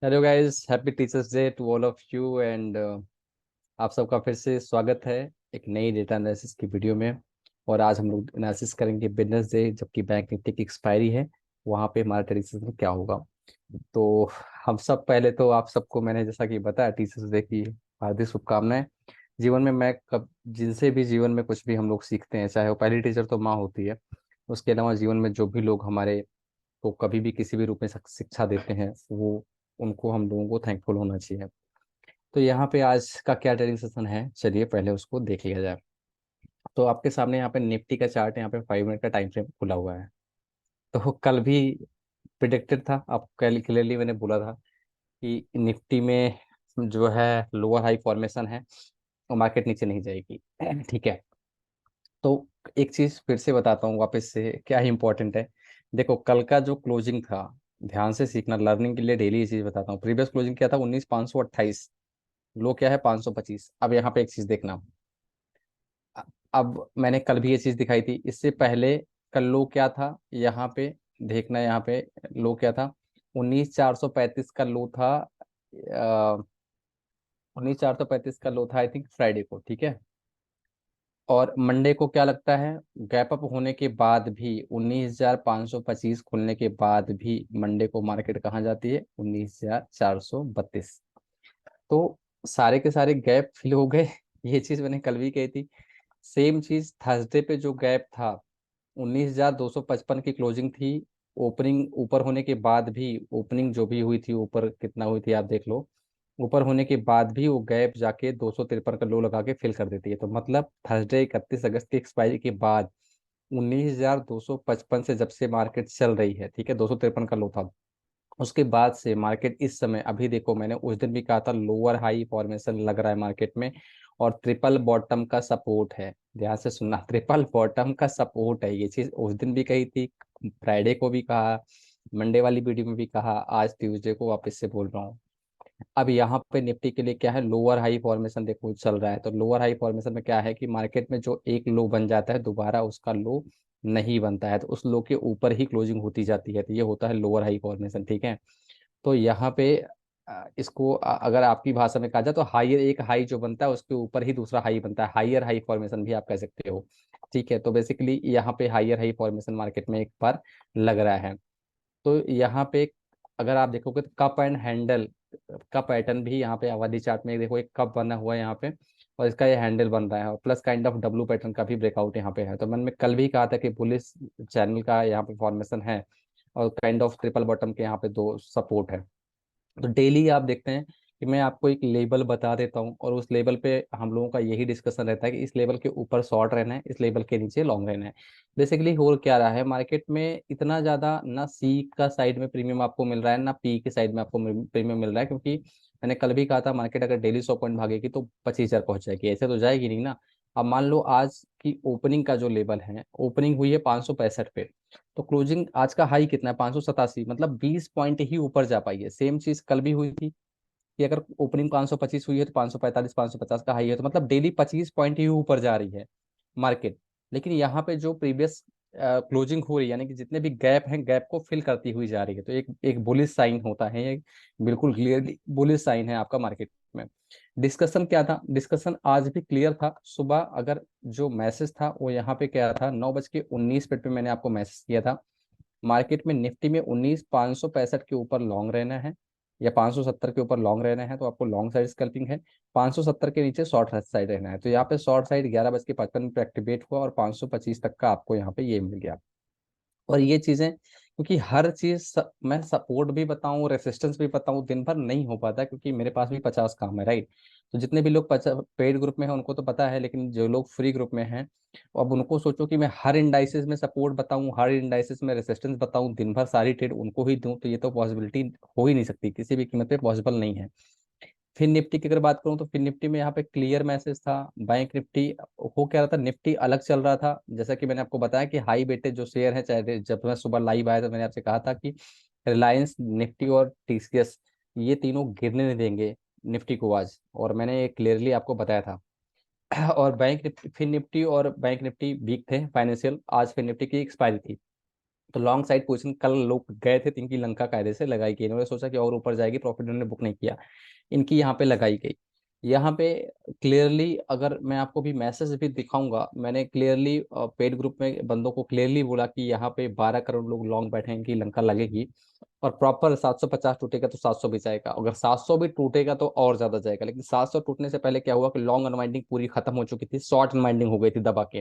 Hello guys, happy teachers day to all of you and आप सबका फिर से स्वागत है एक नई डेटा एनालिसिस की वीडियो में। और आज हम लोग एनालिसिस करेंगे बिजनेस डे, जबकि बैंक निफ्टी की एक्सपायरी है। वहाँ पे हमारे टीचर्स में क्या होगा। तो हम सब पहले तो आप सबको मैंने जैसा कि बताया टीचर्स डे की हार्दिक शुभकामनाएं। जीवन में मैं कब जिनसे भी जीवन में कुछ भी हम लोग सीखते हैं, चाहे वो पहली टीचर तो माँ होती है, उसके अलावा जीवन में जो भी लोग हमारे को कभी भी किसी भी रूप में शिक्षा देते हैं, वो उनको हम लोगों को थैंकफुल होना चाहिए। तो यहाँ पे आज का क्या ट्रेडिंग सेशन है, चलिए पहले उसको देख लिया जाए। तो आपके सामने यहाँ पे निफ्टी का चार्ट है, यहाँ पे 5 मिनट का टाइम फ्रेम खुला हुआ है। तो कल भी प्रिडिक्टेड था, आप कल क्लियरली मैंने बोला था कि निफ्टी में जो है लोअर हाई फॉर्मेशन है और मार्केट नीचे नहीं जाएगी। ठीक है। तो एक चीज फिर से बताता हूँ वापस से, क्या ही इंपॉर्टेंट है। देखो कल का जो क्लोजिंग था, ध्यान से सीखना, लर्निंग के लिए डेली ये चीज बताता हूँ। प्रीवियस क्लोजिंग क्या था? 19,528। लो क्या है? 525। अब यहाँ पे एक चीज देखना। अ- अब मैंने कल भी ये चीज दिखाई थी, इससे पहले कल लो क्या था यहाँ पे? देखना यहाँ पे लो क्या था। 19,435 का लो था। 19,435 का लो था आई थिंक फ्राइडे को, ठीक है। और मंडे को क्या लगता है? गैप अप होने के बाद भी 19,525 खुलने के बाद भी मंडे को मार्केट कहाँ जाती है? 19,432। तो सारे के सारे गैप फिल हो गए। ये चीज मैंने कल भी कही थी। सेम चीज थर्सडे पे जो गैप था, 19,255 की क्लोजिंग थी। ओपनिंग ऊपर होने के बाद भी, ओपनिंग जो भी हुई थी ऊपर कितना हुई थी आप देख लो, ऊपर होने के बाद भी वो गैप जाके 253 का लो लगा के फिल कर देती है। तो मतलब थर्सडे 31 अगस्त की एक्सपायरी के बाद 19,255 से जब से मार्केट चल रही है, ठीक है, 253 का लो था, उसके बाद से मार्केट इस समय, अभी देखो मैंने उस दिन भी कहा था लोअर हाई फॉर्मेशन लग रहा है मार्केट में, और ट्रिपल बॉटम का सपोर्ट है। ध्यान से सुनना, ट्रिपल बॉटम का सपोर्ट है। ये चीज उस दिन भी कही थी, फ्राइडे को भी कहा, मंडे वाली वीडियो में भी कहा, आज ट्यूसडे को वापस से बोल रहा हूँ। अब यहाँ पे निफ्टी के लिए क्या है? लोअर हाई फॉर्मेशन देखो चल रहा है। तो लोअर हाई फॉर्मेशन में क्या है कि मार्केट में जो एक लो बन जाता है दोबारा उसका लो नहीं बनता है, तो उस लो के ऊपर ही क्लोजिंग होती जाती है। तो ये होता है लोअर हाई फॉर्मेशन, ठीक है। तो यहाँ पे इसको अगर आपकी भाषा में कहा जाए तो हायर, एक हाई जो बनता है उसके ऊपर ही दूसरा हाई बनता है, हायर हाई फॉर्मेशन भी आप कह सकते हो। ठीक है, तो बेसिकली यहाँ पे हायर हाई फॉर्मेशन मार्केट में एक बार लग रहा है। तो यहाँ पे अगर आप देखोगे तो कप एंड हैंडल का पैटर्न भी यहाँ पे आबादी चार्ट में देखो, एक कप बना हुआ है यहाँ पे और इसका ये हैंडल बन रहा है, और plus kind of W pattern का भी ब्रेकआउट यहाँ पे है। तो मैंने कल भी कहा था कि पुलिस चैनल का यहाँ पे फॉर्मेशन है और काइंड ऑफ ट्रिपल बॉटम के यहाँ पे दो सपोर्ट है। तो डेली आप देखते हैं कि मैं आपको एक लेबल बता देता हूँ और उस लेवल पे हम लोगों का यही डिस्कशन रहता है कि इस लेवल के ऊपर शॉर्ट रहना है, इस लेवल के नीचे लॉन्ग रहना है। बेसिकली हो क्या रहा है मार्केट में, इतना ज़्यादा ना सी का साइड में प्रीमियम आपको मिल रहा है ना पी के साइड में आपको प्रीमियम मिल रहा है, क्योंकि मैंने कल भी कहा था मार्केट अगर डेली 100 पॉइंट भागेगी तो 25,000 पहुंच जाएगी, ऐसे तो जाएगी नहीं ना। अब मान लो आज की ओपनिंग का जो लेवल है, ओपनिंग हुई है 565 पे, तो क्लोजिंग आज का हाई कितना है? 587, मतलब 20 पॉइंट ही ऊपर जा पाई है। सेम चीज कल भी हुई थी कि अगर ओपनिंग 525 हुई है तो 545 550 का हाई है, तो मतलब डेली 25 पॉइंट ही ऊपर जा रही है मार्केट। लेकिन यहाँ पे जो प्रीवियस क्लोजिंग हो रही है, यानी कि जितने भी गैप हैं गैप को फिल करती हुई जा रही है, तो एक एक बुलिश साइन होता है ये, बिल्कुल क्लियरली बुलिश साइन है आपका मार्केट में। डिस्कशन क्या था? डिस्कशन आज भी क्लियर था। सुबह अगर जो मैसेज था वो यहाँ पे क्या था, 9:19 पे मैंने आपको मैसेज किया था, मार्केट में निफ्टी में 19,565 के ऊपर लॉन्ग रहना है या 570 के ऊपर लॉन्ग रहना है, तो आपको लॉन्ग साइड स्कैल्पिंग है। 570 के नीचे शॉर्ट साइड रहना है, तो यहाँ पे शॉर्ट साइड 11:55 पे एक्टिवेट हुआ और 525 तक का आपको यहाँ पे ये मिल गया। और ये चीजें, क्योंकि हर चीज मैं सपोर्ट भी बताऊं रेसिस्टेंस भी बताऊं दिन भर नहीं हो पाता, क्योंकि मेरे पास भी 50 काम है, राइट। तो जितने भी लोग पेड ग्रुप में हैं उनको तो पता है, लेकिन जो लोग फ्री ग्रुप में हैं, अब उनको सोचो कि मैं हर इंडाइसिस में सपोर्ट बताऊं, हर इंडाइसिस में रेसिस्टेंस बताऊं, दिन भर सारी ट्रेड उनको ही दूं, तो ये तो पॉसिबिलिटी हो ही नहीं सकती, किसी भी कीमत पे पॉसिबल नहीं है। फिर निफ्टी की अगर बात करूं तो फिर निफ्टी में यहाँ पे क्लियर मैसेज था। बैंक निफ्टी हो क्या रहा था, निफ्टी अलग चल रहा था, जैसा कि मैंने आपको बताया कि हाई बेटे जो शेयर है, चाहे जब मैं सुबह लाइव आया था मैंने आपसे कहा था कि रिलायंस, निफ्टी और टीसीएस, ये तीनों गिरने नहीं देंगे निफ्टी को आज, और मैंने क्लियरली आपको बताया था। और बैंक निफ्टी, फिर निफ्टी और बैंक निफ्टी वीक थे फाइनेंशियल, आज फिर निफ्टी की एक्सपायरी थी। तो लॉन्ग साइड पोजीशन कल लोग गए थे, तो इनकी लंका कायदे से लगाई गई, इन्होंने सोचा कि और ऊपर जाएगी, प्रॉफिट इन्होंने बुक नहीं किया, इनकी यहाँ पे लगाई गई। यहाँ पे क्लियरली अगर मैं आपको भी मैसेज भी दिखाऊंगा, मैंने क्लियरली पेड ग्रुप में बंदों को क्लियरली बोला कि यहाँ पे 12 करोड़ लोग लॉन्ग बैठे हैं, इनकी लंका लगेगी, और प्रॉपर 750 टूटेगा तो 700 भी जाएगा, अगर 700 भी टूटेगा तो और ज्यादा जाएगा। लेकिन 700 टूटने से पहले क्या हुआ कि लॉन्ग अनवाइंडिंग पूरी खत्म हो चुकी थी, शॉर्ट अनवाइंडिंग हो गई थी दबा के,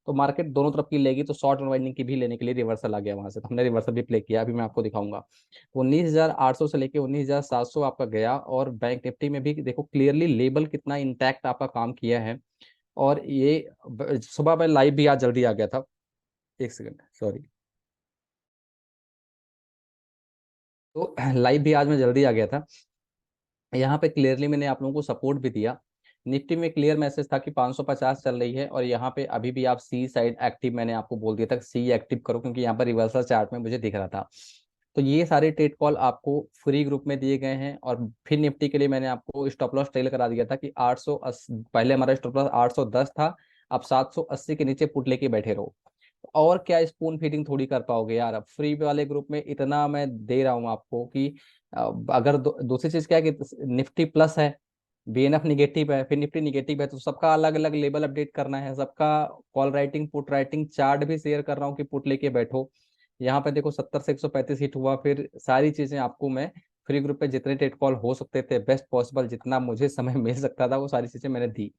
तो मार्केट दोनों तरफ की लेगी, तो शॉर्ट अनवाइंडिंग की भी लेने के लिए रिवर्सल आ गया वहां से, तो हमने रिवर्सल भी प्ले किया, अभी मैं आपको दिखाऊंगा। 19,800 से लेके 19,700 आपका गया, और बैंक निफ्टी में भी देखो क्लियरली लेबल कितना इंटैक्ट आपका काम किया है। और ये सुबह में लाइव भी आज जल्दी आ गया था, एक सेकंड सॉरी, तो लाइव भी आज में जल्दी आ गया था। यहाँ पे क्लियरली मैंने आप लोगों को सपोर्ट भी दिया, निफ्टी में क्लियर मैसेज था कि 550 चल रही है, और यहाँ पे अभी भी आप सी साइड एक्टिव, मैंने आपको बोल दिया था सी एक्टिव करो, क्योंकि यहाँ पर रिवर्सल चार्ट में मुझे दिख रहा था। तो ये सारे ट्रेड कॉल आपको फ्री ग्रुप में दिए गए हैं। और फिर निफ्टी के लिए मैंने आपको स्टॉप लॉस टेल करा दिया था कि 880, पहले हमारा स्टॉप लॉस 810 था, अब 780 के नीचे पुट लेके बैठे रहो। और क्या स्पून फीडिंग थोड़ी कर पाओगे यार, अब फ्री वाले ग्रुप में इतना मैं दे रहा हूँ आपको कि अगर दूसरी चीज क्या है कि निफ्टी प्लस है, बीएनएफ निगेटिव है, फिर निफ्टी निगेटिव है, तो सबका अलग अलग लेवल अपडेट करना है, सबका call writing put writing chart भी शेयर कर रहा हूँ कि पुट लेके बैठो। यहाँ पे देखो 70 से 135 हिट हुआ, फिर सारी चीजें आपको मैं फ्री ग्रुप पे जितने ट्रेड कॉल हो सकते थे बेस्ट पॉसिबल, जितना मुझे समय मिल सकता था, वो सारी चीजें मैंने दी।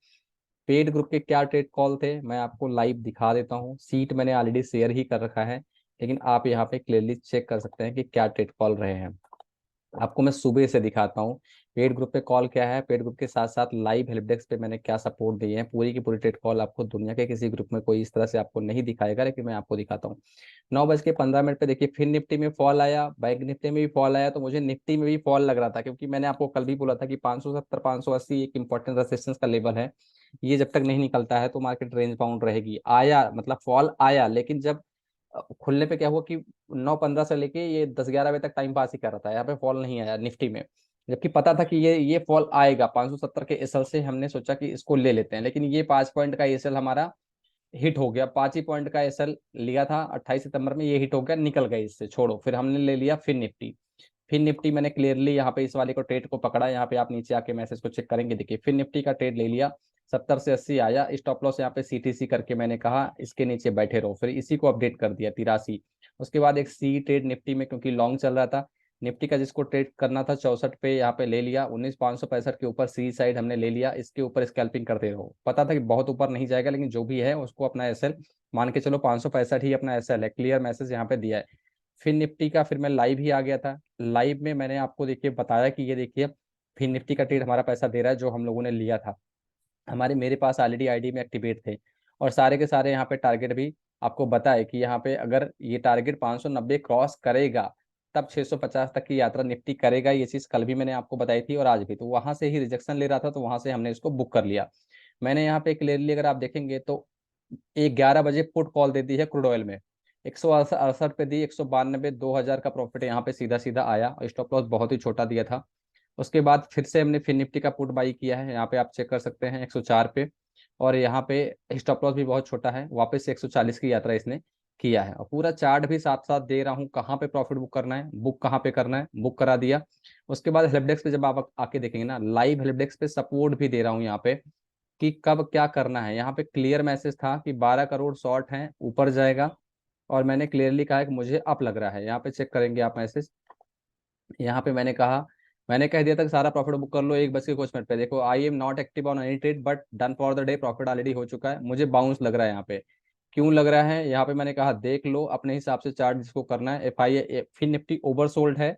पेड ग्रुप के क्या ट्रेड कॉल थे मैं आपको लाइव दिखा देता हूँ, सीट मैंने ऑलरेडी शेयर ही कर रखा है, लेकिन आप यहाँ पे क्लियरली चेक कर सकते हैं कि क्या ट्रेड कॉल रहे हैं। आपको मैं सुबह से दिखाता हूँ पेड ग्रुप पे कॉल क्या है, पेड ग्रुप के साथ साथ लाइव हेल्प डेस्क पे मैंने क्या सपोर्ट दिए हैं, पूरी की पूरी ट्रेड कॉल आपको दुनिया के किसी ग्रुप में कोई इस तरह से आपको नहीं दिखाएगा, लेकिन मैं आपको दिखाता हूँ। 9:15 पे देखिए फिर निफ्टी में फॉल आया, बैंक निफ्टी में भी फॉल आया, तो मुझे निफ्टी में भी फॉल लग रहा था, क्योंकि मैंने आपको कल भी बोला था कि 570 580 एक इंपॉर्टेंट रेजिस्टेंस का लेवल है, ये जब तक नहीं निकलता है तो मार्केट रेंज बाउंड रहेगी। आया मतलब फॉल आया, लेकिन जब खुलने पे क्या हुआ कि 9:15 से लेके ये 10-11 बजे तक टाइम पास ही कर रहा था, यहाँ पे फॉल नहीं आया निफ्टी में, जबकि पता था कि ये फॉल आएगा। 570 के एसएल से हमने सोचा कि इसको ले लेते हैं, लेकिन ये 5 पॉइंट का एसएल हमारा हिट हो गया, 5 ही पॉइंट का एसएल लिया था 28 सितंबर में, ये हिट हो गया, निकल गए इससे, छोड़ो, फिर हमने ले लिया फिर निफ्टी। फिर निफ्टी मैंने क्लियरली यहाँ पे इस वाले को ट्रेड को पकड़ा, यहाँ पे आप नीचे आके मैसेज को चेक करेंगे, देखिए फिर निफ्टी का ट्रेड ले लिया, 70 से 80 आया, स्टॉप लॉस यहाँ पे सीटीसी करके मैंने कहा इसके नीचे बैठे रहो, फिर इसी को अपडेट कर दिया 83। उसके बाद एक सी ट्रेड निफ्टी में, क्योंकि लॉन्ग चल रहा था निफ्टी का, जिसको ट्रेड करना था 64 पे यहाँ पे ले लिया, 19,565 के ऊपर सी साइड हमने ले लिया, इसके ऊपर स्कैल्पिंग करते रहो, पता था कि बहुत ऊपर नहीं जाएगा, लेकिन जो भी है उसको अपना एसएल मान के चलो, 565 ही अपना एसएल है, क्लियर मैसेज यहाँ पे दिया है। फिर निफ्टी का फिर मैं लाइव ही आ गया था, लाइव में मैंने आपको देखिए बताया कि ये देखिए फिर निफ्टी का ट्रेड हमारा पैसा दे रहा है, जो हम लोगों ने लिया था, हमारे मेरे पास ऑलरेडी आईडी में एक्टिवेट थे, और सारे के सारे यहाँ पे टारगेट भी आपको बताए कि यहाँ पे अगर ये टारगेट 590 क्रॉस करेगा तब 650 तक की यात्रा निफ्टी करेगा, ये चीज कल भी मैंने आपको बताई थी और आज भी, तो वहां से ही रिजेक्शन ले रहा था, तो वहां से हमने इसको बुक कर लिया। मैंने यहाँ पे क्लियरली अगर आप देखेंगे तो 11 बजे पुट कॉल दे दी है क्रूड ऑयल में, 168 पे दी, 192, 2,000 का प्रॉफिट यहाँ पे सीधा सीधा आया, और स्टॉप लॉस बहुत ही छोटा दिया था। उसके बाद फिर से हमने फिर निफ्टी का पुट बाई किया है, यहाँ पे आप चेक कर सकते हैं 104 पे, और यहाँ पे स्टॉप लॉस भी बहुत छोटा है, वापस से 140 की यात्रा इसने किया है, और पूरा चार्ट भी साथ साथ दे रहा हूँ कहाँ पे प्रॉफिट बुक करना है, बुक कहाँ पे करना है, बुक करा दिया। उसके बाद हेल्पडेस्क पे जब आप आके देखेंगे ना, लाइव हेल्पडेस्क पे सपोर्ट भी दे रहा हूँ यहाँ पे कि कब क्या करना है। यहाँ पे क्लियर मैसेज था कि 12 करोड़ शॉर्ट हैं, ऊपर जाएगा, और मैंने क्लियरली कहा कि मुझे अप लग रहा है, यहाँ पे चेक करेंगे आप मैसेज, यहाँ पे मैंने कहा, मैंने कह दिया था कि सारा प्रॉफिट बुक कर लो 1 बज के कुछ मिनट पे, देखो I am not active on any trade but done for the day, profit already हो चुका है, मुझे बाउंस लग रहा है यहाँ पे। क्यों लग रहा है यहाँ पे, मैंने कहा देख लो अपने हिसाब से चार्ट जिसको करना है, एफ आई फिर निफ्टी ओवरसोल्ड है,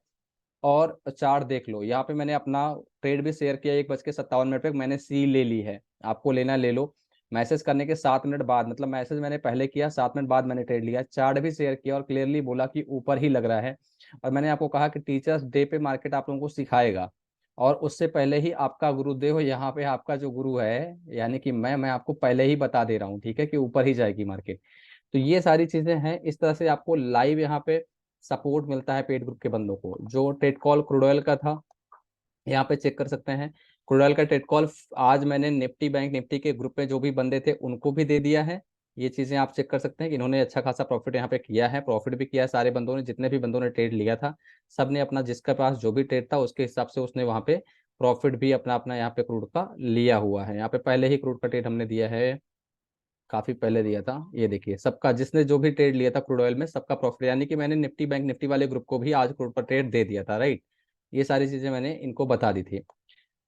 और चार्ट देख लो, यहाँ पे मैंने अपना ट्रेड भी शेयर किया 1 बज के 57 मिनट पे, मैंने सी ले ली है, आपको लेना ले लो। मैसेज करने के 7 मिनट बाद, मतलब मैसेज मैंने पहले किया 7 मिनट बाद मैंने ट्रेड लिया, चार्ट भी शेयर किया और क्लियरली बोला कि ऊपर ही लग रहा है। और मैंने आपको कहा कि टीचर्स डे पे मार्केट आप लोगों को सिखाएगा, और उससे पहले ही आपका गुरुदेव यहाँ पे, आपका जो गुरु है यानी कि मैं आपको पहले ही बता दे रहा हूँ, ठीक है, कि ऊपर ही जाएगी मार्केट। तो ये सारी चीजें हैं, इस तरह से आपको लाइव यहाँ पे सपोर्ट मिलता है पेड ग्रुप के बंदों को। जो ट्रेड कॉल क्रूड ऑयल का था, यहाँ पे चेक कर सकते हैं, क्रूड ऑयल का ट्रेड कॉल आज मैंने निफ्टी बैंक निफ्टी के ग्रुप में जो भी बंदे थे उनको भी दे दिया है, ये चीजें आप चेक कर सकते हैं कि इन्होंने अच्छा खासा प्रॉफिट यहाँ पे किया है, प्रॉफिट भी किया है सारे बंदों ने, जितने भी बंदों ने ट्रेड लिया था सब ने अपना, जिसके पास जो भी ट्रेड था उसके हिसाब से उसने वहाँ पे प्रॉफिट भी अपना अपना यहाँ पे क्रूड का लिया हुआ है। यहाँ पे पहले ही क्रूड का ट्रेड हमने दिया है, काफी पहले दिया था, ये देखिए सबका जिसने जो भी ट्रेड लिया था क्रूड ऑयल में सबका प्रॉफिट, यानी कि मैंने निफ्टी बैंक निफ्टी वाले ग्रुप को भी आज क्रूड पर ट्रेड दे दिया था, राइट। ये सारी चीजें मैंने इनको बता दी थी।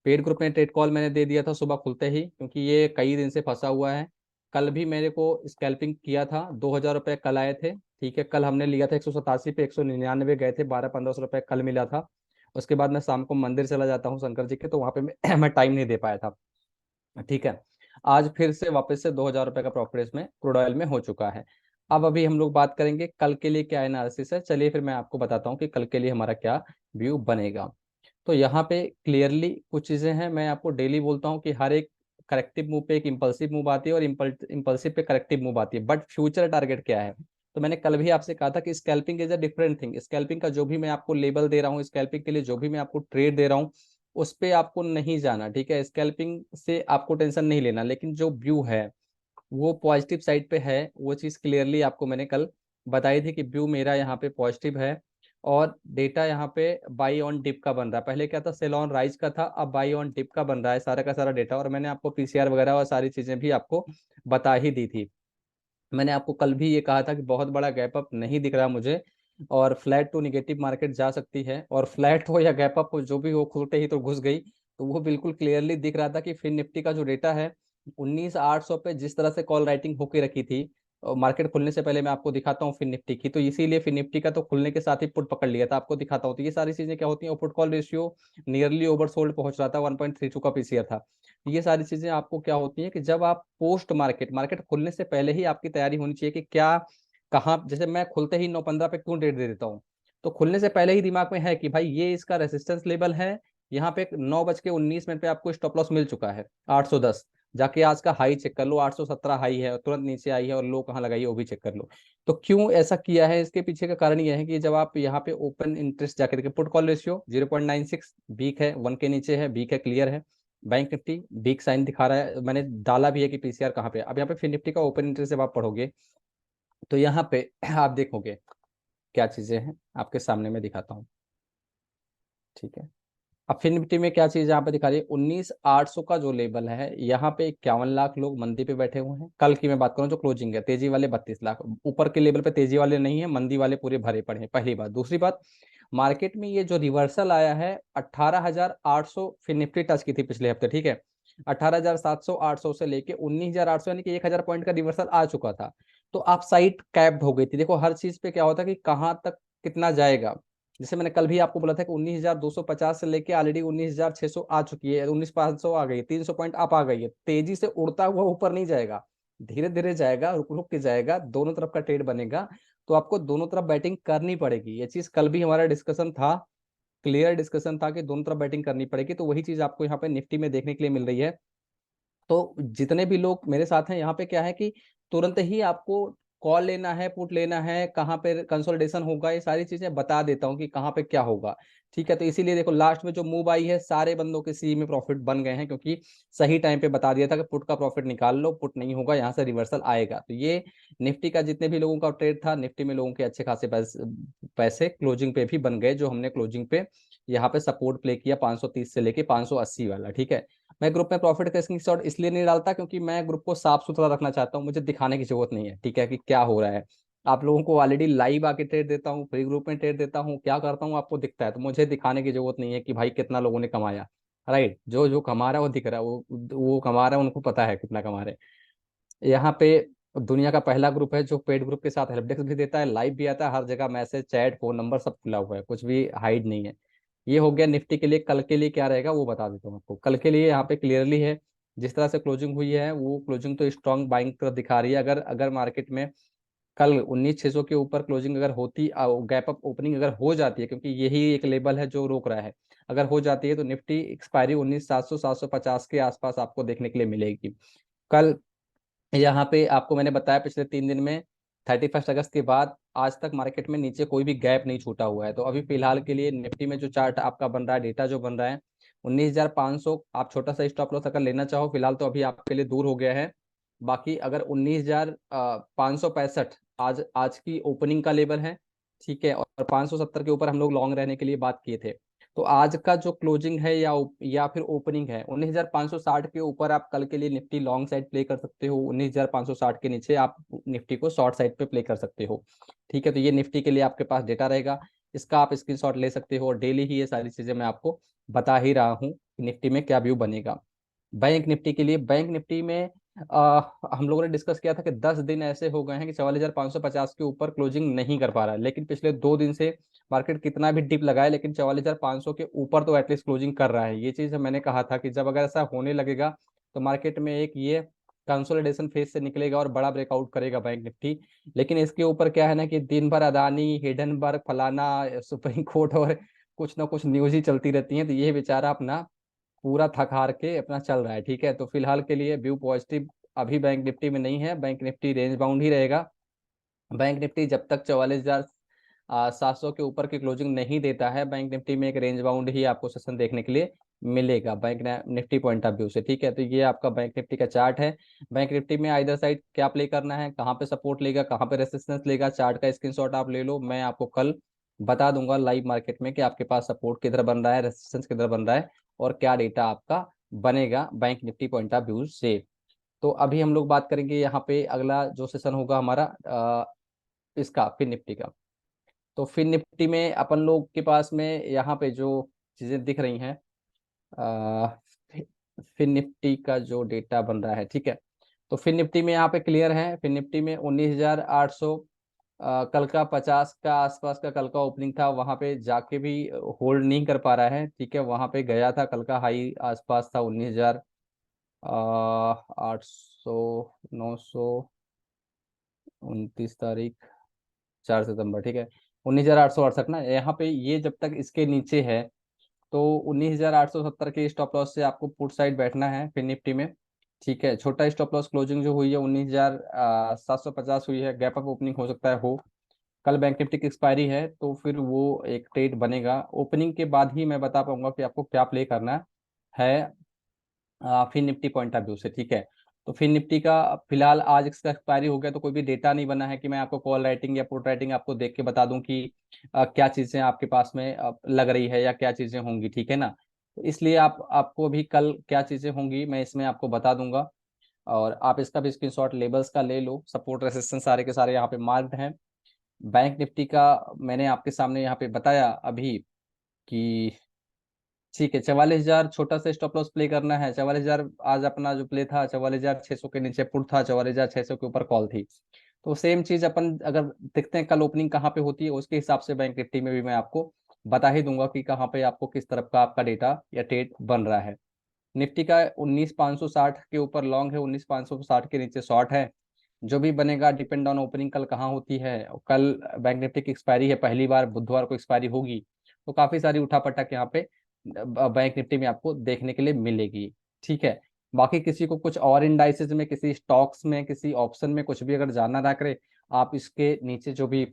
पेड ग्रुप में ट्रेड कॉल मैंने दे दिया था सुबह खुलते ही, क्योंकि ये कई दिन से फंसा हुआ है। कल भी मेरे को स्कैल्पिंग किया था, 2,000 रुपये कल आए थे, ठीक है। कल हमने लिया था 187 पे, 199 गए थे, 1200-1500 रुपये कल मिला था। उसके बाद मैं शाम को मंदिर चला जाता हूँ शंकर जी के, तो वहाँ पे मैं टाइम नहीं दे पाया था, ठीक है। आज फिर से वापस से 2,000 रुपये का प्रॉफिट इसमें क्रूड ऑयल में हो चुका है। अब अभी हम लोग बात करेंगे कल के लिए क्या एनालिसिस है, चलिए फिर मैं आपको बताता हूँ कि कल के लिए हमारा क्या व्यू बनेगा। तो यहाँ पे क्लियरली कुछ चीजें हैं, मैं आपको डेली बोलता हूँ कि हर एक करेक्टिव मूव पे एक इंपल्सिव मूव आती है और इंपल्सिव पे करेक्टिव मूव आती है, बट फ्यूचर टारगेट क्या है। तो मैंने कल भी आपसे कहा था कि scalping is a different thing, scalping का जो भी मैं आपको लेबल दे रहा हूँ, स्कैल्पिंग के लिए जो भी मैं आपको ट्रेड दे रहा हूँ उस पे आपको नहीं जाना, ठीक है। स्कैल्पिंग से आपको टेंशन नहीं लेना, लेकिन जो व्यू है वो पॉजिटिव साइड पे है, वो चीज़ क्लियरली आपको मैंने कल बताई थी कि व्यू मेरा यहाँ पे पॉजिटिव है। और डेटा यहाँ पे बाई ऑन डिप का बन रहा है, पहले क्या था सेल ऑन राइज का था, अब बाई ऑन डिप का बन रहा है सारा का सारा डेटा। और मैंने आपको पीसीआर वगैरह और सारी चीज़ें भी आपको बता ही दी थी। मैंने आपको कल भी ये कहा था कि बहुत बड़ा गैप अप नहीं दिख रहा मुझे, और फ्लैट टू निगेटिव मार्केट जा सकती है, और फ्लैट हो या गैप अप हो जो भी हो, खुलते ही तो घुस गई। तो वो बिल्कुल क्लियरली दिख रहा था कि फिर निफ्टी का जो डेटा है 19,800 पे जिस तरह से कॉल राइटिंग होके रखी थी, और मार्केट खुलने से पहले मैं आपको दिखाता हूँ फिर निफ्टी की, तो इसीलिए फिर निफ्टी का तो खुलने के साथ ही पुट पकड़ लिया था, आपको दिखाता हूँ। तो ये सारी चीजें क्या होती हैं, put call ratio nearly oversold पहुंच रहा था, 1.32 का पीसीआर था। ये सारी चीजें आपको क्या होती हैं कि जब आप पोस्ट मार्केट, मार्केट खुलने से पहले ही आपकी तैयारी होनी चाहिए कि क्या कहाँ, जैसे मैं खुलते ही 9:15 पे क्यों डेट दे देता हूँ, तो खुलने से पहले ही दिमाग में है कि भाई ये इसका रेसिस्टेंस लेवल है, यहाँ पे 9:19 पे आपको स्टॉप लॉस मिल चुका है 810, जाके आज का हाई चेक कर लो, 817 हाई है और तुरंत नीचे आई है, और लो कहाँ लगाई है वो भी चेक कर लो। तो क्यों ऐसा किया है, इसके पीछे का कारण यह है कि जब आप यहाँ पे ओपन इंटरेस्ट जाके देखें, पुट कॉल रेशियो 0.96 वीक है, 1 के नीचे है, वीक है, क्लियर है। बैंक निफ्टी वीक साइन दिखा रहा है, मैंने डाला भी है कि पीसीआर कहाँ पे है। अब यहाँ पे फिर निफ्टी का ओपन इंटरेस्ट जब आप पढ़ोगे तो यहाँ पे आप देखोगे क्या चीजें हैं, आपके सामने मैं दिखाता हूँ, ठीक है। अब फिर निफ्टी में क्या चीज यहाँ पे दिखा रही है, 19,800 का जो लेवल है, यहाँ पे 51 लाख लोग मंदी पे बैठे हुए हैं। कल की मैं बात करूँ जो क्लोजिंग है, तेजी वाले 32 लाख, ऊपर के लेवल पे तेजी वाले नहीं है, मंदी वाले पूरे भरे पड़े हैं, पहली बात। दूसरी बात, मार्केट में ये जो रिवर्सल आया है 18,800, फिर निफ्टी टच की थी पिछले हफ्ते, ठीक है। 18,700 800 से लेके 19,800, यानी कि 1,000 पॉइंट का रिवर्सल आ चुका था। तो आप साइड कैप्ड हो गई थी। देखो हर चीज पे क्या होता है कि कहाँ तक कितना जाएगा। जैसे मैंने कल भी आपको बोला था कि 19,250 से लेके ऑलरेडी 19,600 आ चुकी है, 19,500 आ गई है, 300 पॉइंट अप आ गई है। तेजी से उड़ता हुआ ऊपर नहीं जाएगा, धीरे धीरे जाएगा, रुक रुक के जाएगा, दोनों तरफ का ट्रेड बनेगा। तो आपको दोनों तरफ बैटिंग करनी पड़ेगी, ये चीज कल भी हमारा डिस्कशन था, क्लियर डिस्कशन था कि दोनों तरफ बैटिंग करनी पड़ेगी। तो वही चीज आपको यहाँ पे निफ्टी में देखने के लिए मिल रही है। तो जितने भी लोग मेरे साथ हैं यहाँ पे क्या है कि तुरंत ही आपको कॉल लेना है, पुट लेना है, कहाँ पे कंसोलिडेशन होगा, ये सारी चीजें बता देता हूँ कि कहाँ पे क्या होगा, ठीक है। तो इसीलिए देखो लास्ट में जो मूव आई है सारे बंदों के सी में प्रॉफिट बन गए हैं, क्योंकि सही टाइम पे बता दिया था कि पुट का प्रॉफिट निकाल लो, पुट नहीं होगा यहाँ से रिवर्सल आएगा। तो ये निफ्टी का जितने भी लोगों का ट्रेड था, निफ्टी में लोगों के अच्छे खासे पैसे क्लोजिंग पे भी बन गए, जो हमने क्लोजिंग पे यहाँ पे सपोर्ट प्ले किया 530 से लेके 580 वाला, ठीक है। मैं ग्रुप में प्रॉफिट का स्क्रीनशॉट इसलिए नहीं डालता क्योंकि मैं ग्रुप को साफ सुथरा रखना चाहता हूँ, मुझे दिखाने की जरूरत नहीं है, ठीक है, कि क्या हो रहा है। आप लोगों को ऑलरेडी लाइव आके ट्रेड देता हूँ, फ्री ग्रुप में ट्रेड देता हूँ, क्या करता हूँ आपको दिखता है, तो मुझे दिखाने की जरूरत नहीं है कि भाई कितना लोगों ने कमाया, राइट। जो जो कमा रहा है वो दिख रहा है, वो कमा रहा है, उनको पता है कितना कमा रहे हैं। यहाँ पे दुनिया का पहला ग्रुप है जो पेड ग्रुप के साथ हेल्प डेस्क भी देता है, लाइव भी आता है, हर जगह मैसेज चैट फोन नंबर सब खुला हुआ है, कुछ भी हाइड नहीं है। ये हो गया निफ्टी के लिए। कल के लिए क्या रहेगा वो बता देता हूँ आपको। कल के लिए यहाँ पे क्लियरली है, जिस तरह से क्लोजिंग हुई है वो क्लोजिंग तो स्ट्रॉन्ग बाइंग तरफ दिखा रही है। अगर अगर मार्केट में कल 19,600 के ऊपर क्लोजिंग अगर होती, गैप अप ओपनिंग अगर हो जाती है, क्योंकि यही एक लेवल है जो रोक रहा है, अगर हो जाती है तो निफ्टी एक्सपायरी 19,700 750 के आसपास आपको देखने के लिए मिलेगी कल। यहाँ पे आपको मैंने बताया पिछले 3 दिन में 31 अगस्त के बाद आज तक मार्केट में नीचे कोई भी गैप नहीं छूटा हुआ है। तो अभी फिलहाल के लिए निफ्टी में जो चार्ट आपका बन रहा है, डेटा जो बन रहा है 19,500, आप छोटा सा स्टॉप लॉस अगर लेना चाहो, फिलहाल तो अभी आपके लिए दूर हो गया है। बाकी अगर 19,565 आज आज की ओपनिंग का लेवल है, ठीक है, और 570 के ऊपर हम लोग लॉन्ग रहने के लिए बात किए थे। तो आज का जो क्लोजिंग है या फिर ओपनिंग है 19,560 के ऊपर, आप कल के लिए निफ्टी लॉन्ग साइड प्ले कर सकते हो। 19,560 के नीचे आप निफ्टी को शॉर्ट साइड पे प्ले कर सकते हो। ठीक है, तो ये निफ्टी के लिए आपके पास डेटा रहेगा, इसका आप स्क्रीनशॉट ले सकते हो। और डेली ही ये सारी चीजें मैं आपको बता ही रहा हूँ कि निफ्टी में क्या व्यू बनेगा। बैंक निफ्टी के लिए, बैंक निफ्टी में हम लोगों ने डिस्कस किया था कि 10 दिन ऐसे हो गए हैं कि 44,550 के ऊपर क्लोजिंग नहीं कर पा रहा है, लेकिन पिछले 2 दिन से मार्केट कितना भी डिप लगाए लेकिन 44,500 के ऊपर तो एटलीस्ट क्लोजिंग कर रहा है। ये चीज मैंने कहा था कि जब अगर ऐसा होने लगेगा तो मार्केट में एक ये कंसोलिडेशन फेज से निकलेगा और बड़ा ब्रेकआउट करेगा बैंक निफ्टी। लेकिन इसके ऊपर क्या है ना कि दिन भर अदानी, हिडनबर्ग, फलाना, सुप्रीम कोर्ट और कुछ ना कुछ न्यूज ही चलती रहती है, तो ये बेचारा अपना पूरा थक हार के अपना चल रहा है। ठीक है, तो फिलहाल के लिए व्यू पॉजिटिव अभी बैंक निफ्टी में नहीं है, बैंक निफ्टी रेंज बाउंड ही रहेगा। बैंक निफ्टी जब तक 44,700 के ऊपर की क्लोजिंग नहीं देता है, बैंक निफ्टी में एक रेंज बाउंड ही आपको सेशन देखने के लिए मिलेगा bank Nifty point of view से। ठीक है, तो ये आपका बैंक निफ्टी का चार्ट है। बैंक निफ्टी में आइदर साइड क्या प्ले करना है, कहाँ पे सपोर्ट लेगा, कहाँ पे रेसिस्टेंस लेगा, चार्ट का स्क्रीनशॉट आप ले लो। मैं आपको कल बता दूंगा लाइव मार्केट में कि आपके पास सपोर्ट किधर बन रहा है, रेसिस्टेंस किधर बन रहा है, और क्या डेटा आपका बनेगा bank Nifty point of view से। तो अभी हम लोग बात करेंगे यहाँ पे, अगला जो सेशन होगा हमारा इसका फिन निफ्टी का। तो फिन निफ्टी में अपन लोग के पास में यहाँ पे जो चीजें दिख रही हैं, आ, फिन निफ्टी का जो डेटा बन रहा है, ठीक है, तो फिन निफ्टी में यहाँ पे क्लियर है। फिन निफ्टी में 19,800 कल का 50 का आसपास का कल का ओपनिंग था, वहां पे जाके भी होल्ड नहीं कर पा रहा है। ठीक है, वहां पे गया था, कल का हाई आसपास था 19,800, 929 तारीख, 4 सितंबर, ठीक है, 19,868 ना। यहाँ पे ये जब तक इसके नीचे है तो 19,870 के स्टॉप लॉस से आपको पुट साइड बैठना है फिर निफ्टी में। ठीक है, छोटा स्टॉप लॉस क्लोजिंग जो हुई है 19,750 हुई है, गैप अप ओपनिंग हो सकता है हो। कल बैंक निफ्टी की एक्सपायरी है, तो फिर वो एक ट्रेड बनेगा। ओपनिंग के बाद ही मैं बता पाऊंगा कि आपको क्या प्ले करना है फिर निफ्टी पॉइंट ऑफ व्यू से। ठीक है, तो फिर निफ्टी का फिलहाल आज इसका एक्सपायरी हो गया, तो कोई भी डेटा नहीं बना है कि मैं आपको कॉल राइटिंग या पुट राइटिंग आपको देख के बता दूं कि क्या चीजें आपके पास में लग रही है या क्या चीजें होंगी। ठीक है ना, तो इसलिए आपको भी कल क्या चीजें होंगी मैं इसमें आपको बता दूंगा। और आप इसका भी स्क्रीनशॉट लेबल्स का ले लो, सपोर्ट रेसिस्टेंस सारे के सारे यहाँ पे मार्क्ड हैं। बैंक निफ्टी का मैंने आपके सामने यहाँ पे बताया अभी कि ठीक है, 44,000 छोटा सा स्टॉप लॉस प्ले करना है। 44,000 आज अपना जो प्ले था, 44,600 के नीचे पुट था, 44,600 के ऊपर कॉल थी। तो सेम चीज अपन अगर देखते हैं कल ओपनिंग कहाँ पे होती है, उसके हिसाब से बैंक निफ्टी में भी मैं आपको बता ही दूंगा कि कहाँ पे आपको किस तरफ का आपका डेटा या ट्रेड बन रहा है। निफ्टी का 19,560 के ऊपर लॉन्ग है, 19,560 के नीचे शॉर्ट है। जो भी बनेगा डिपेंड ऑन ओपनिंग कल कहाँ होती है। कल बैंक निफ्टी की एक्सपायरी है, पहली बार बुधवार को एक्सपायरी होगी, तो काफी सारी उठापटक यहाँ पे बैंक निफ्टी में आपको देखने के लिए मिलेगी। ठीक है, बाकी किसी को कुछ और इंडाइसेस में, किसी स्टॉक्स में, किसी ऑप्शन में कुछ भी अगर जानना ना करे, आप इसके नीचे जो भी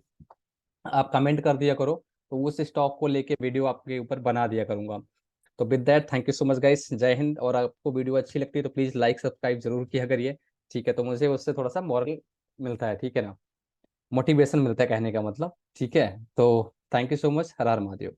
आप कमेंट कर दिया करो, तो उस स्टॉक को लेके वीडियो आपके ऊपर बना दिया करूंगा। तो with that thank you so much guys, जय हिंद। और आपको वीडियो अच्छी लगती है तो प्लीज लाइक सब्सक्राइब जरूर किया करिए। ठीक है, तो मुझे उससे थोड़ा सा मॉरल मिलता है, ठीक है ना, मोटिवेशन मिलता है कहने का मतलब। ठीक है, तो thank you so much, her her Mahadev.